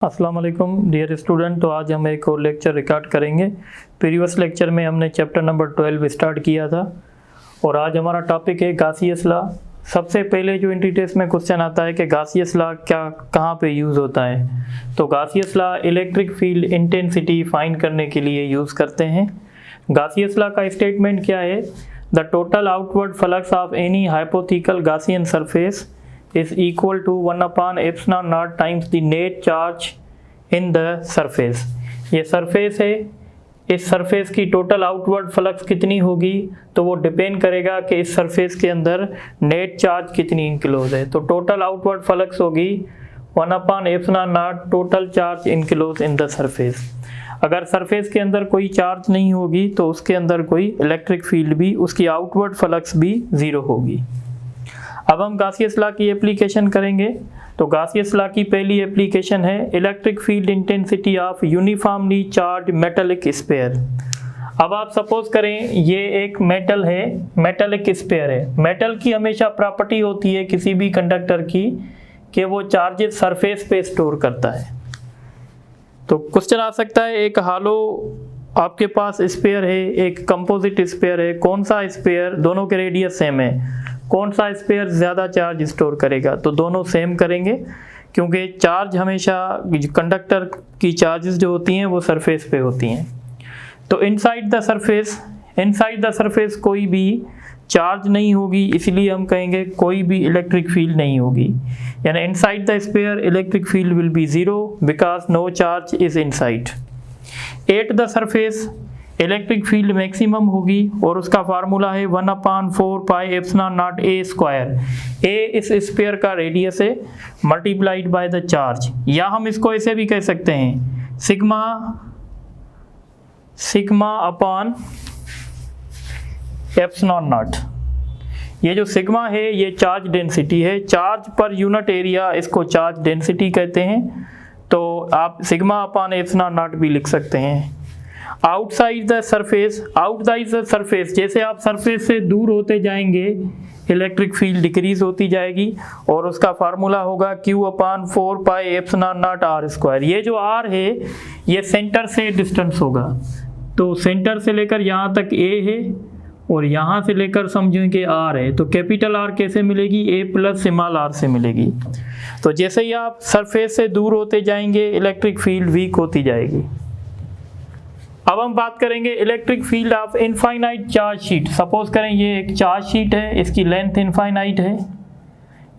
अस्सलाम वालेकुम dear student. तो आज हम एक और लेक्चर रिकॉर्ड करेंगे। प्रीवियस लेक्चर में हमने चैप्टर नंबर 12 स्टार्ट किया था और आज हमारा टॉपिक है गासियस लॉ। सबसे पहले जो एंट्री टेस्ट में क्वेश्चन आता है कि गासियस लॉ कहाँ पे यूज़ होता है, तो Gauss's law electric field intensity find करने के लिए यूज़ करते हैं। गासियस लॉ का स्टेटमेंट क्या है? The total outward flux of any hypothetical Gaussian surface is equal to 1 upon epsilon naught times the net charge in the surface। ये surface है, इस सरफेस की टोटल आउटवर्ड फ्लक्स कितनी होगी तो वो डिपेंड करेगा कि इस सरफेस के अंदर नेट चार्ज कितनी इनक्लोज है। तो टोटल आउटवर्ड फ्लक्स होगी 1 upon epsilon naught total charge enclose in the surface. अगर सरफेस के अंदर कोई चार्ज नहीं होगी तो उसके अंदर कोई इलेक्ट्रिक फील्ड भी, उसकी आउटवर्ड फ्लक्स भी ज़ीरो होगी। अब हम गासियस लॉ की एप्लीकेशन करेंगे। तो गासियस लॉ की पहली एप्लीकेशन है electric field intensity of uniformly charge metallic sphere. अब आप सपोज करें ये एक मेटल है, मेटालिक स्फीयर है। मेटल की हमेशा प्रॉपर्टी होती है किसी भी कंडक्टर की कि वो चार्जेस सरफेस पे स्टोर करता है। तो क्वेश्चन आ सकता है एक हालो आपके पास स्फीयर है, एक कंपोजिट स्फीयर है, कौन सा स्फीयर, दोनों के रेडियस सेम है, कौन सा स्फीयर ज़्यादा चार्ज स्टोर करेगा? तो दोनों सेम करेंगे क्योंकि चार्ज हमेशा कंडक्टर की चार्जेस जो होती हैं वो सरफेस पे होती हैं। तो इनसाइड द सरफेस कोई भी चार्ज नहीं होगी, इसलिए हम कहेंगे कोई भी इलेक्ट्रिक फील्ड नहीं होगी। यानी inside the sphere electric field will be zero because no charge is inside. At the surface electric field maximum होगी और उसका फार्मूला है 1 upon 4 pi epsilon naught A square. A इस स्फीयर का रेडियस है मल्टीप्लाइड बाय द चार्ज, या हम इसको ऐसे भी कह सकते हैं सिग्मा अपॉन एप्सिलॉन नॉट। ये जो सिग्मा है ये चार्ज डेंसिटी है, चार्ज पर यूनिट एरिया, इसको चार्ज डेंसिटी कहते हैं। तो आप सिग्मा अपॉन एप्सिलॉन नॉट भी लिख सकते हैं। आउटसाइड द सरफेस, जैसे आप सरफेस से दूर होते जाएंगे इलेक्ट्रिक फील्ड डिक्रीज होती जाएगी और उसका फार्मूला होगा Q upon 4 pi epsilon naught R square. ये जो R है ये सेंटर से डिस्टेंस होगा, तो सेंटर से लेकर यहाँ तक A है और यहाँ से लेकर समझें कि R है। तो कैपिटल R कैसे मिलेगी? A प्लस स्मॉल r से मिलेगी। तो जैसे ही आप सरफेस से दूर होते जाएंगे इलेक्ट्रिक फील्ड वीक होती जाएगी। अब हम बात करेंगे electric field of infinite charge sheet. Suppose करें ये एक चार्ज शीट है, इसकी लेंथ इनफाइनाइट है,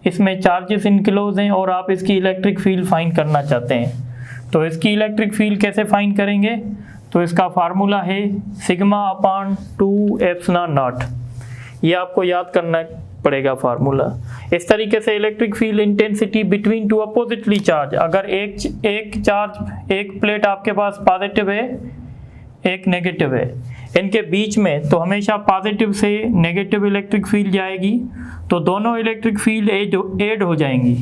इसमें चार्जेस इनक्लोज हैं और आप इसकी इलेक्ट्रिक फील्ड फाइंड करना चाहते हैं। तो इसकी इलेक्ट्रिक फील्ड कैसे फाइंड करेंगे? तो इसका फार्मूला है सिग्मा अपॉन 2 एप्सिलॉन नॉट। ये आपको याद करना पड़ेगा फार्मूला। इस तरीके से electric field intensity between two oppositely charge, अगर एक प्लेट आपके पास पॉजिटिव है एक नेगेटिव है, इनके बीच में तो हमेशा पॉजिटिव से नेगेटिव इलेक्ट्रिक फील्ड जाएगी, तो दोनों इलेक्ट्रिक फील्ड ऐड हो जाएंगी।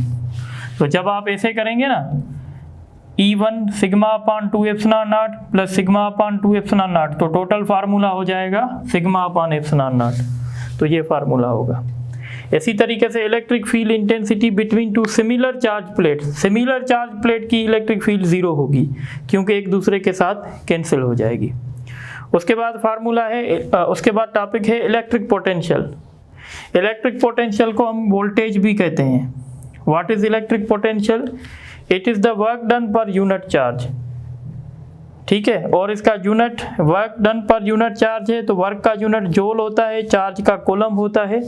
तो जब आप ऐसे करेंगे ना E1 sigma upon 2 epsilon not plus sigma upon 2 epsilon not, तो टोटल फार्मूला हो जाएगा सिग्मा अपॉन एप्सिलॉन नॉट। तो ये फार्मूला होगा। इसी तरीके से electric field intensity between two similar charge plate की इलेक्ट्रिक फील्ड ज़ीरो होगी क्योंकि एक दूसरे के साथ कैंसिल हो जाएगी। उसके बाद फार्मूला है, उसके बाद टॉपिक है इलेक्ट्रिक पोटेंशियल। इलेक्ट्रिक पोटेंशियल को हम वोल्टेज भी कहते हैं। What is electric potential? It is the work done per unit charge. ठीक है, और इसका unit work done per unit charge है, तो वर्क का यूनिट जूल होता है, चार्ज का कूलम होता है,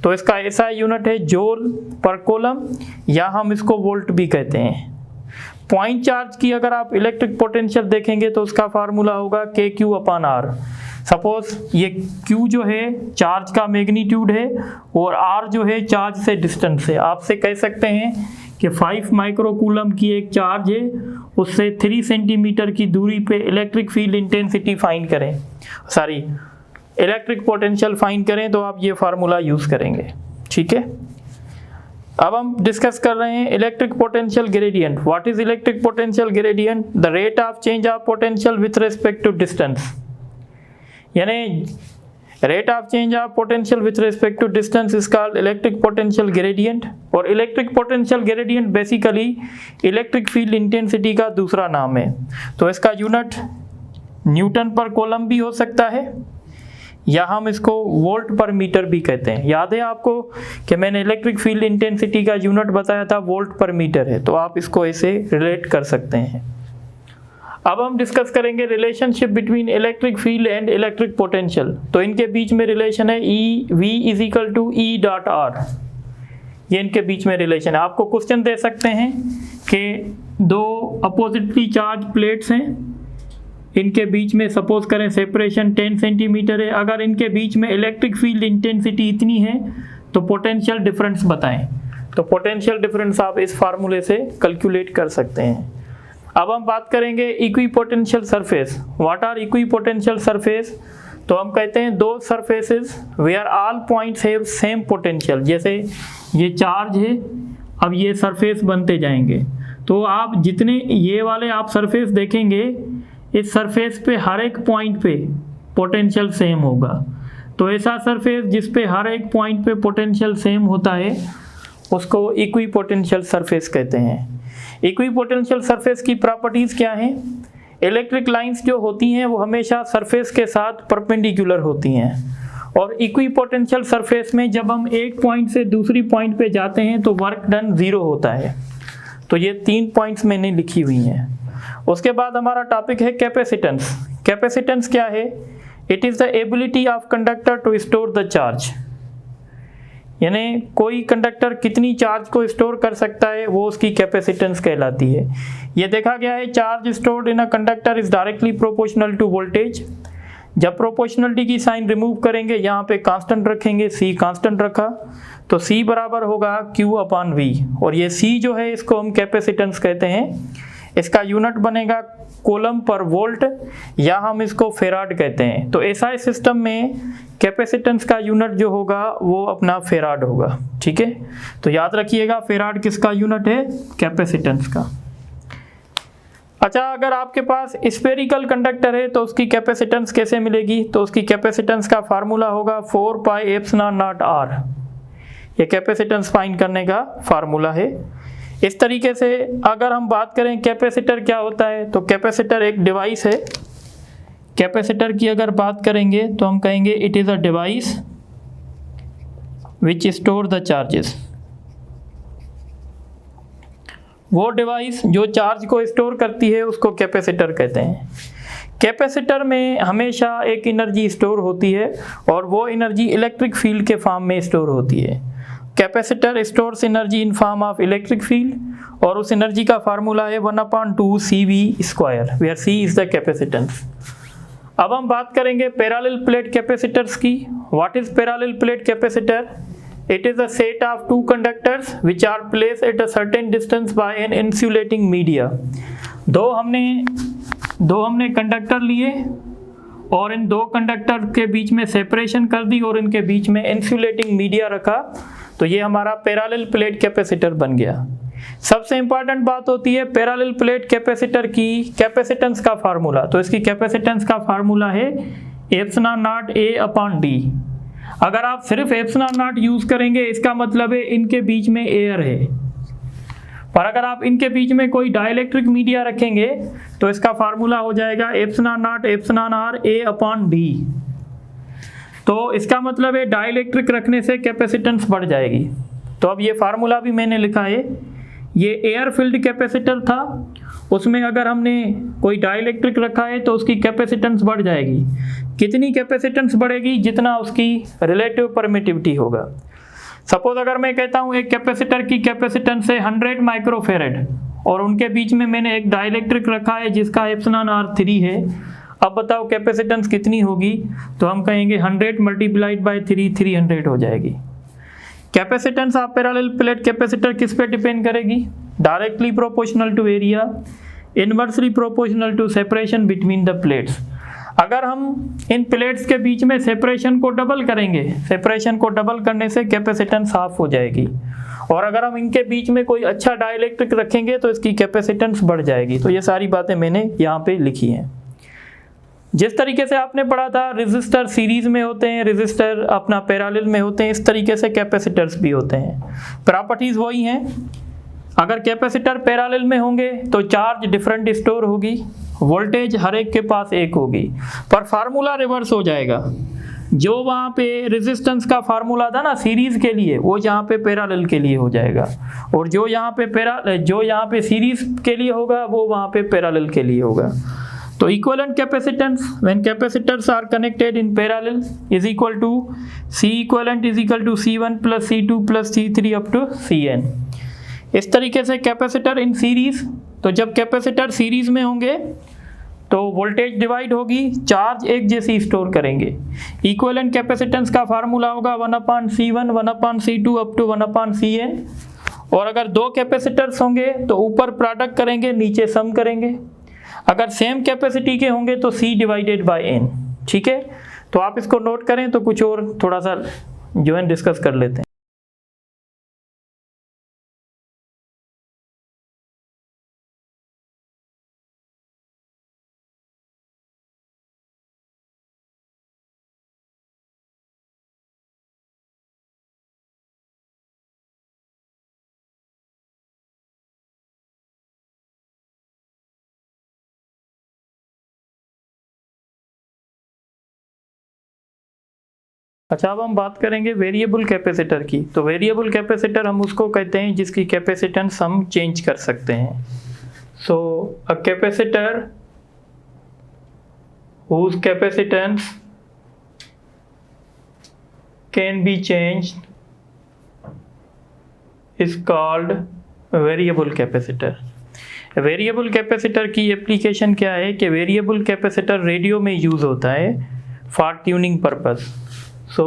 तो इसका ऐसा यूनिट है जूल पर कूलम, या हम इसको वोल्ट भी कहते हैं। पॉइंट चार्ज की अगर आप इलेक्ट्रिक पोटेंशियल देखेंगे तो उसका फार्मूला होगा KQ अपॉन R। सपोज ये Q जो है चार्ज का मैग्नीट्यूड है और R जो है चार्ज से डिस्टेंस है। आपसे कह सकते हैं कि 5 माइक्रोकूलम की एक चार्ज है, उससे 3 सेंटीमीटर की दूरी पे इलेक्ट्रिक फील्ड इंटेंसिटी फाइंड करें, इलेक्ट्रिक पोटेंशियल फाइंड करें, तो आप ये फार्मूला यूज़ करेंगे। ठीक है, अब हम डिस्कस कर रहे हैं electric potential gradient. What is electric potential gradient? The rate of change of potential with respect to distance. यानी rate of change of potential with respect to distance is called electric potential gradient. और electric potential gradient basically electric field intensity का दूसरा नाम है। तो इसका unit Newton पर coulomb भी हो सकता है या हम इसको वोल्ट पर मीटर भी कहते हैं। याद है आपको कि मैंने इलेक्ट्रिक फील्ड इंटेंसिटी का यूनिट बताया था वोल्ट पर मीटर है, तो आप इसको ऐसे रिलेट कर सकते हैं। अब हम डिस्कस करेंगे relationship between electric field and electric potential. तो इनके बीच में रिलेशन है V = E.R, ये इनके बीच में रिलेशन है। आपको क्वेश्चन दे सकते हैं कि दो अपोजिटली चार्ज प्लेट्स हैं, इनके बीच में सपोज करें सेपरेशन 10 सेंटीमीटर है, अगर इनके बीच में इलेक्ट्रिक फील्ड इंटेंसिटी इतनी है तो पोटेंशियल डिफरेंस बताएं। तो पोटेंशियल डिफरेंस आप इस फार्मूले से कैलकुलेट कर सकते हैं। अब हम बात करेंगे equipotential surface. What are equipotential surface? तो हम कहते हैं दो surfaces where all points have same potential. जैसे ये चार्ज है, अब ये सरफेस बनते जाएंगे, तो आप जितने ये वाले आप सरफेस देखेंगे, इस सरफेस पे हर एक पॉइंट पे पोटेंशियल सेम होगा। तो ऐसा सरफेस जिस पे हर एक पॉइंट पे पोटेंशियल सेम होता है उसको इक्विपोटेंशियल सरफेस कहते हैं। इक्विपोटेंशियल सरफेस की प्रॉपर्टीज़ क्या हैं? इलेक्ट्रिक लाइंस जो होती हैं वो हमेशा सरफेस के साथ परपेंडिकुलर होती हैं, और इक्विपोटेंशियल सरफेस में जब हम एक पॉइंट से दूसरी पॉइंट पे जाते हैं तो वर्क डन ज़ीरो होता है। तो ये 3 पॉइंट्स मैंने लिखी हुई हैं। उसके बाद हमारा टॉपिक है कैपेसिटेंस। कैपेसिटेंस क्या है? It is the ability of conductor to store the charge, यानी कोई कंडक्टर कितनी चार्ज को स्टोर कर सकता है वो उसकी कैपेसिटेंस कहलाती है। ये देखा गया है charge stored in a conductor is directly proportional to voltage. जब प्रोपोर्शनलिटी की साइन रिमूव करेंगे, यहाँ पे कांस्टेंट रखेंगे, C कांस्टेंट रखा, तो C बराबर होगा Q/V, और ये C जो है इसको हम कैपेसिटेंस कहते हैं। इसका यूनिट बनेगा कूलम पर वोल्ट, या हम इसको फेराड कहते हैं। तो SI सिस्टम में कैपेसिटेंस का यूनिट जो होगा वो अपना फेराड होगा। ठीक है, तो याद रखिएगा फेराड किसका यूनिट है? कैपेसिटेंस का। अच्छा, अगर आपके पास स्फेरिकल कंडक्टर है तो उसकी कैपेसिटेंस कैसे मिलेगी? तो उसकी कैपेसिटेंस का फार्मूला होगा 4πε0r। ये कैपेसिटेंस फाइंड करने का फार्मूला है। इस तरीके से अगर हम बात करें कैपेसिटर क्या होता है, तो कैपेसिटर एक डिवाइस है। कैपेसिटर की अगर बात करेंगे तो हम कहेंगे it is a device which store the charges. वो डिवाइस जो चार्ज को स्टोर करती है उसको कैपेसिटर कहते हैं। कैपेसिटर में हमेशा एक एनर्जी स्टोर होती है और वो एनर्जी इलेक्ट्रिक फील्ड के फॉर्म में स्टोर होती है। Capacitor stores energy in form of electric field, और उस एनर्जी का फार्मूला है 1/2CV², where C is the capacitance. अब हम बात करेंगे पैरेलल प्लेट कैपेसिटर्स की। What is parallel plate capacitor? It is a set of two conductors which are placed at a certain distance by an insulating media। दो हमने conductor लिए और इन दो कंडक्टर के बीच में सेपरेशन कर दी और इनके बीच में इंसुलेटिंग मीडिया रखा, तो ये हमारा पैरेलल प्लेट कैपेसिटर बन गया। सबसे इंपॉर्टेंट बात होती है पैरेलल प्लेट कैपेसिटर की कैपेसिटेंस का फार्मूला। तो इसकी कैपेसिटेंस का फार्मूला है ε0A/d। अगर आप सिर्फ ε0 यूज करेंगे इसका मतलब है इनके बीच में एयर है, पर अगर आप इनके बीच में कोई डाइलेक्ट्रिक मीडिया रखेंगे तो इसका फार्मूला हो जाएगा ε0A/d। तो इसका मतलब है डाइलेक्ट्रिक रखने से कैपेसिटेंस बढ़ जाएगी। तो अब ये फार्मूला भी मैंने लिखा है। ये एयर फील्ड कैपेसिटर था, उसमें अगर हमने कोई डाइलेक्ट्रिक रखा है तो उसकी कैपेसिटेंस बढ़ जाएगी। कितनी कैपेसिटेंस बढ़ेगी? जितना उसकी रिलेटिव परमिटिविटी होगा। सपोज अगर मैं कहता हूँ एक कैपेसिटर की कैपेसिटेंस है 100 माइक्रोफेरेड और उनके बीच में मैंने एक डाइलेक्ट्रिक रखा है जिसका ε0r3 है। अब बताओ कैपेसिटेंस कितनी होगी? तो हम कहेंगे 100 मल्टीप्लाइड बाय 3 300 हो जाएगी। Capacitance of parallel plate capacitor किस पे डिपेंड करेगी? Directly proportional to area, inversely proportional to separation between the plates. अगर हम इन प्लेट्स के बीच में सेपरेशन को डबल करेंगे, सेपरेशन को डबल करने से कैपेसिटेंस हाफ हो जाएगी, और अगर हम इनके बीच में कोई अच्छा डाइलेक्ट्रिक रखेंगे तो इसकी कैपेसिटेंस बढ़ जाएगी। तो ये सारी बातें मैंने यहाँ पे लिखी हैं। जिस तरीके से आपने पढ़ा था रेजिस्टर सीरीज में होते हैं, रेजिस्टर अपना पैरेलल में होते हैं, इस तरीके से कैपेसिटर्स भी होते हैं। प्रॉपर्टीज वही हैं। अगर कैपेसिटर पैरेलल में होंगे तो चार्ज डिफरेंट स्टोर होगी, वोल्टेज हर एक के पास एक होगी, पर फार्मूला रिवर्स हो जाएगा। जो वहाँ पे रेजिस्टेंस का फार्मूला था ना सीरीज के लिए, वो यहाँ पे पैरेलल के लिए हो जाएगा, और जो यहाँ पे सीरीज के लिए होगा वो वहाँ पे पैरेलल के लिए होगा। तो equivalent capacitance when capacitors are connected in parallel is equal to C equivalent is equal to C1 plus C2 plus C3 up to Cn। इस तरीके से कैपेसिटर इन सीरीज, तो जब कैपेसिटर सीरीज में होंगे तो वोल्टेज डिवाइड होगी, charge एक जैसी स्टोर करेंगे। इक्विवेलेंट कैपेसिटेंस का फार्मूला होगा 1/C1 1/C2 up to 1/Cn। और अगर दो कैपेसिटर्स होंगे तो ऊपर प्रोडक्ट करेंगे, नीचे सम करेंगे। अगर सेम कैपेसिटी के होंगे तो C डिवाइडेड बाय N। ठीक है, तो आप इसको नोट करें तो कुछ और थोड़ा सा जो है डिस्कस कर लेते हैं। अच्छा, अब हम बात करेंगे वेरिएबल कैपेसिटर की। तो वेरिएबल कैपेसिटर हम उसको कहते हैं जिसकी कैपेसिटेंस हम चेंज कर सकते हैं। So a capacitor whose capacitance can be changed is called variable capacitor. Variable capacitor की एप्लीकेशन क्या है कि वेरिएबल कैपेसिटर रेडियो में यूज़ होता है for tuning purpose. So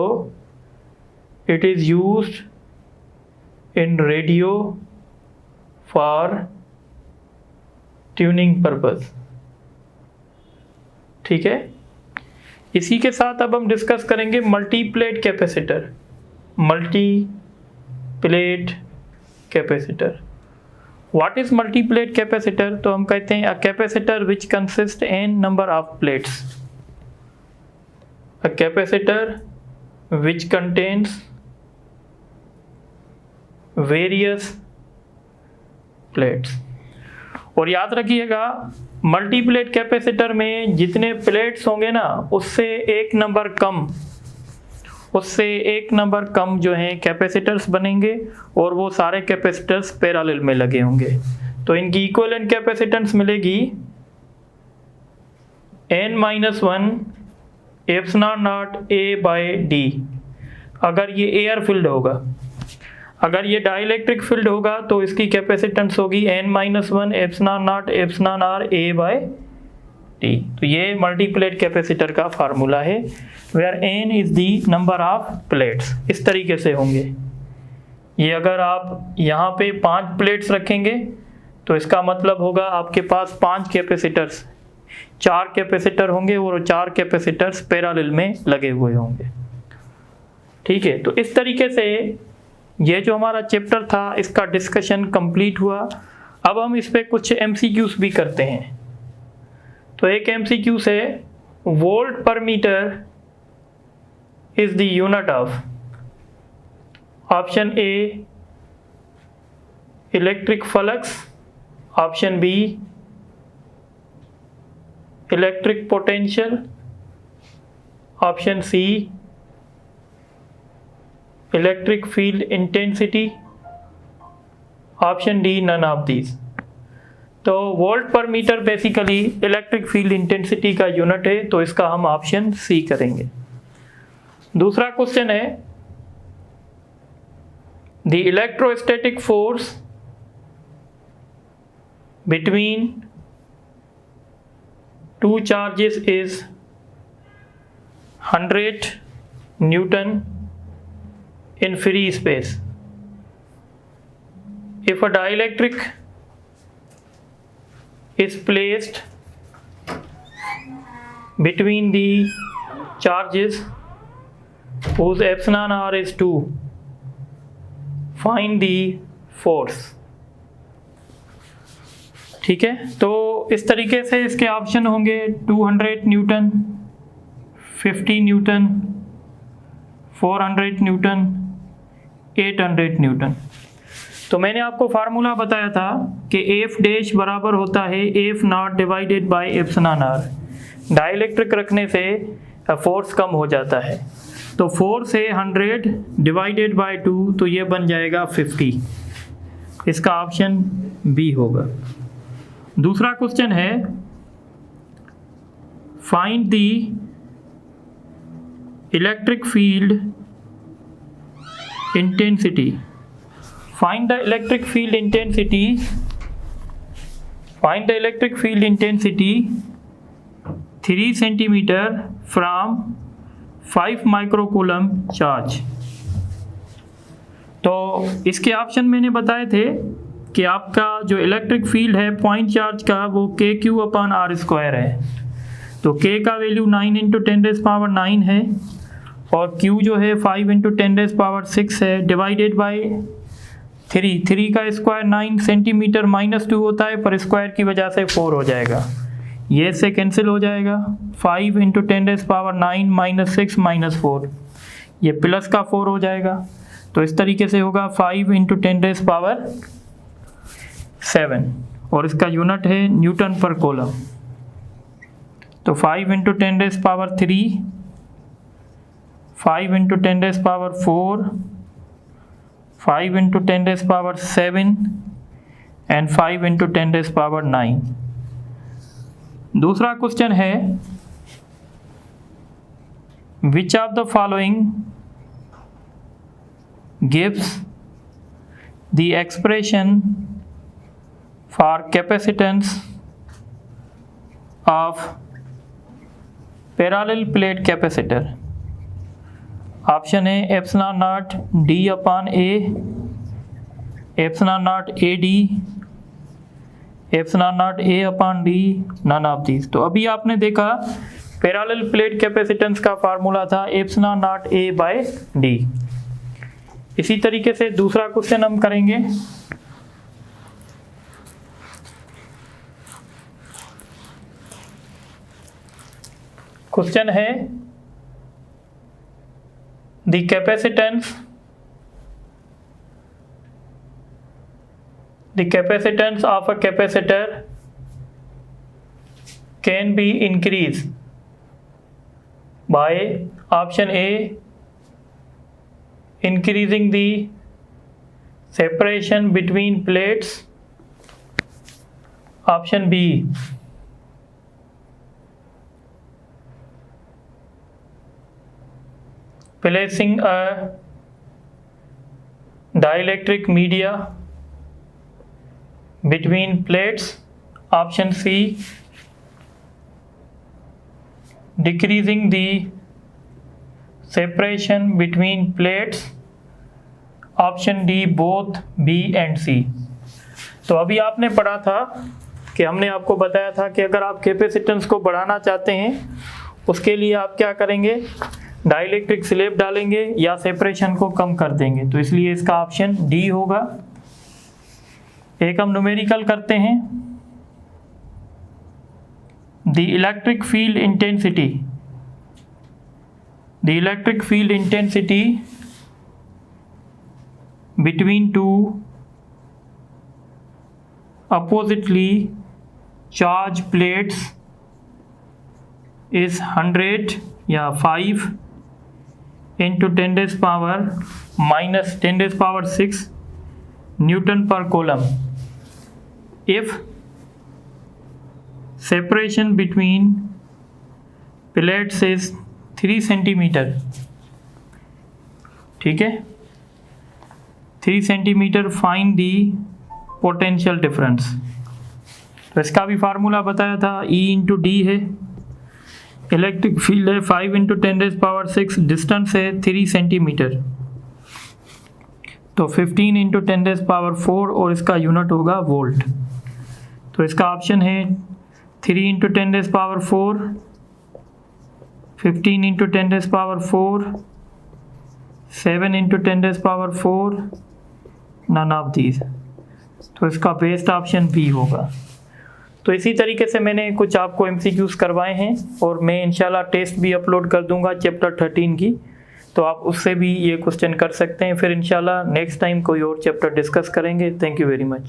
it is used in radio for tuning purpose। ठीक है, इसी के साथ अब हम डिस्कस करेंगे multiplate capacitor. Multiplate capacitor, what is multiplate capacitor? तो हम कहते हैं a capacitor which consist N number of plates. A capacitor which contains various plates। और याद रखिएगा मल्टीप्लेट कैपेसिटर में जितने प्लेट्स होंगे ना उससे एक नंबर कम जो हैं कैपेसिटर्स बनेंगे, और वो सारे कैपेसिटर्स पैरेलल में लगे होंगे। तो इनकी इक्विवेलेंट कैपेसिटेंस मिलेगी n-1 epsilon naught A by D। अगर ये एयर फील्ड होगा, अगर ये डाइलेक्ट्रिक फील्ड होगा तो इसकी कैपेसिटेंस होगी n-1 epsilon naught epsilon R A by D। तो ये मल्टीप्लेट कैपेसिटर का फार्मूला है, where n is the number of plates. इस तरीके से होंगे ये। अगर आप यहाँ पे 5 प्लेट्स रखेंगे तो इसका मतलब होगा आपके पास 5 कैपेसिटर्स, 4 कैपेसिटर होंगे और 4 कैपेसिटर्स पैरेलल में लगे हुए होंगे। ठीक है, तो इस तरीके से ये जो हमारा चैप्टर था इसका डिस्कशन कंप्लीट हुआ। अब हम इस पे कुछ MCQs भी करते हैं। तो एक MCQ से volt per metre is the unit of option A electric flux, option B electric potential, option C electric field intensity, option D none of these. तो volt per metre basically electric field intensity का unit है, तो इसका हम option C करेंगे। दूसरा question है the electrostatic force between two charges is 100 Newton in free space. If a dielectric is placed between the charges whose epsilon r is 2, find the force। ठीक है, तो इस तरीके से इसके ऑप्शन होंगे 200 न्यूटन, 50 न्यूटन, 400 न्यूटन, 800 न्यूटन। तो मैंने आपको फार्मूला बताया था कि एफ डैश बराबर होता है F naught divided by epsilon R. Dielectric रखने से फोर्स कम हो जाता है, तो 4 से 100 डिवाइडेड बाय 2, तो ये बन जाएगा 50। इसका ऑप्शन बी होगा। दूसरा क्वेश्चन है find the electric field intensity. Find the electric field intensity. Find the electric field intensity 3 centimeter from 5 microcoulomb charge। तो इसके ऑप्शन मैंने बताए थे कि आपका जो इलेक्ट्रिक फील्ड है पॉइंट चार्ज का वो KQ/R² है। तो K का वैल्यू 9 × 10⁻⁹ है और Q जो है 5 × 10⁻⁶ है, डिवाइडेड बाय 3 का स्क्वायर 9 सेंटीमीटर -2 होता है, पर स्क्वायर की वजह से 4 हो जाएगा, ये से कैंसिल हो जाएगा। 5 × 10⁻⁹ -6 -4, ये प्लस का 4 हो जाएगा। तो इस तरीके से होगा 5 × 10⁻⁷, और इसका यूनिट है न्यूटन पर कूलम। तो 5 × 10⁻3, 5 × 10⁻4, 5 × 10⁻7 एंड 5 × 10⁻9। दूसरा क्वेश्चन है which of the following gives the expression for capacitance of parallel plate capacitor. Option है epsilon naught D/A, epsilon naught AD, epsilon naught A/D, none of these. तो अभी आपने देखा पैरेलल प्लेट कैपेसिटेंस का formula था epsilon naught A/D। इसी तरीके से दूसरा क्वेश्चन हम करेंगे। क्वेश्चन है the capacitance of a capacitor can be increased by option A increasing the separation between plates, option B placing a dielectric media between plates, option C decreasing the separation between plates, option D both B and C। तो अभी आपने पढ़ा था कि हमने आपको बताया था कि अगर आप कैपेसिटेंस को बढ़ाना चाहते हैं उसके लिए आप क्या करेंगे, डाइलेक्ट्रिक स्लैब डालेंगे या सेपरेशन को कम कर देंगे। तो इसलिए इसका ऑप्शन डी होगा। एक हम न्यूमेरिकल करते हैं। The electric field intensity between two oppositely charge plates is 100 या 5 into 10⁻⁻6 Newton per coulomb if separation between plates is 3 centimeter। ठीक है, 3 centimeter find the potential difference। तो इसका भी फार्मूला बताया था, E × D है, इलेक्ट्रिक फील्ड है 5 × 10⁻6, डिस्टेंस है 3 सेंटीमीटर, तो 15 × 10⁻4 और इसका यूनिट होगा वोल्ट। तो इसका ऑप्शन है 3 × 10⁻4, 15 × 10⁻4, 7 × 10⁻4, नन ऑफ दीज। तो इसका बेस्ट ऑप्शन बी होगा। तो इसी तरीके से मैंने कुछ आपको MCQs करवाए हैं और मैं इंशाल्लाह टेस्ट भी अपलोड कर दूंगा चैप्टर 13 की, तो आप उससे भी ये क्वेश्चन कर सकते हैं। फिर इंशाल्लाह नेक्स्ट टाइम कोई और चैप्टर डिस्कस करेंगे। Thank you very much.